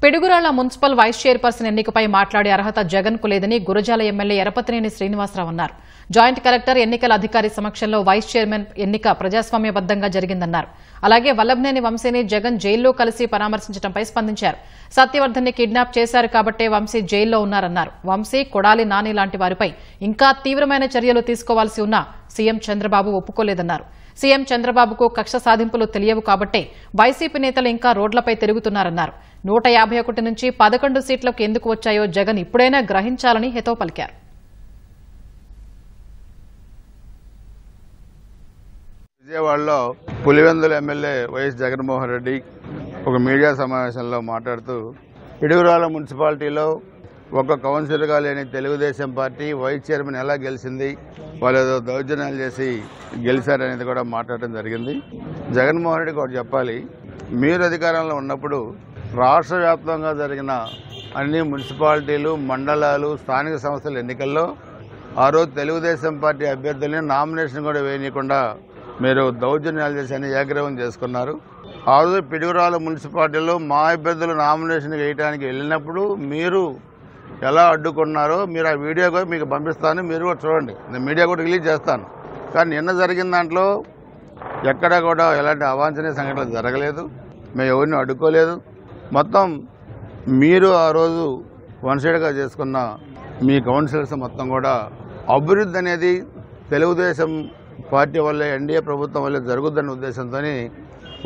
Piduguralla municipal vice chairperson ఎన్నికపై మాట్లాడే అర్హత జగన్ కు లేదని గురజాల ఎమ్మెల్యే ఎరపతినేని శ్రీనివాసరావు అన్నారు. జాయింట్ కలెక్టర్ ఎన్నికల అధికారి సమక్షంలో వైస్ చైర్మన్ ఎన్నిక ప్రజాస్వామ్యబద్దంగా జరిగిందన్నారు. అలాగే వల్లభనేని వంశీని జగన్ జైల్లో కలిసి పరామర్శించడంపై స్పందించారు. సత్యవర్ధన్ ని కిడ్నాప్ చేశారు కాబట్టే వంశీ జైల్లో ఉన్నారన్నారు. వంశీ, కొడాలి నాని లాంటి వారిపై ఇంకా తీవ్రమైన చర్యలు తీసుకోవాల్సి ఉన్నా సీఎం చంద్రబాబు ఒప్పుకోలేదన్నారు. సీఎం చంద్రబాబుకు కక్ష సాధింపులు తెలియవు కాబట్టే వైసీపీ నేతలు ఇంకా రోడ్లపై తిరుగుతున్నారన్నారు. 151 నుంచి 11 సీట్లకు ఎందుకు వచ్చాయో జగన్ ఇప్పుడైనా గ్రహించాలని హితవు పలికారు. విజయవాడలో పులివెందుల ఎమ్మెల్యే వైఎస్ జగన్మోహన్ రెడ్డి ఒక మీడియా సమావేశంలో మాట్లాడుతూ పిడుగురాళ్ల మున్సిపాలిటీలో ఒక కౌన్సిలర్గా లేని తెలుగుదేశం పార్టీ వైస్ చైర్మన్ ఎలా గెలిచింది, వాళ్ళు ఏదో దౌర్జన్యాలు చేసి గెలిచారనేది కూడా మాట్లాడటం జరిగింది. జగన్మోహన్ రెడ్డికి ఒకటి చెప్పాలి, మీరు అధికారంలో ఉన్నప్పుడు రాష్ట్ర వ్యాప్తంగా జరిగిన అన్ని మున్సిపాలిటీలు, మండలాలు, స్థానిక సంస్థల ఎన్నికల్లో ఆ రోజు తెలుగుదేశం పార్టీ అభ్యర్థుల్ని నామినేషన్ కూడా వేయనీయకుండా మీరు దౌర్జన్యాలు చేసి అన్ని ఏకగ్రీవం చేసుకున్నారు. ఆ రోజు పిడుగురాళ్ల మున్సిపాలిటీలో మా అభ్యర్థులు నామినేషన్ వేయడానికి వెళ్ళినప్పుడు మీరు ఎలా అడ్డుకున్నారో మీరు ఆ వీడియో కూడా మీకు పంపిస్తాను, మీరు కూడా చూడండి. నేను మీడియా కూడా రిలీజ్ చేస్తాను. కానీ నిన్న జరిగిన దాంట్లో ఎక్కడా కూడా ఎలాంటి అవాంఛనీయ సంఘటనలు జరగలేదు, మేము ఎవరిని అడ్డుకోలేదు. మొత్తం మీరు ఆ రోజు వన్ సైడ్గా చేసుకున్న మీ కౌన్సిలర్స్ మొత్తం కూడా అభివృద్ధి అనేది తెలుగుదేశం పార్టీ వల్లే, ఎన్డీఏ ప్రభుత్వం వల్లే జరుగుద్దన్న ఉద్దేశంతో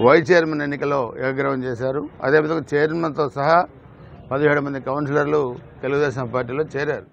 వైస్ చైర్మన్ ఎన్నికలో ఏకగ్రీవం చేశారు. అదేవిధంగా చైర్మన్తో సహా 17 మంది కౌన్సిలర్లు తెలుగుదేశం పార్టీలో చేరారు.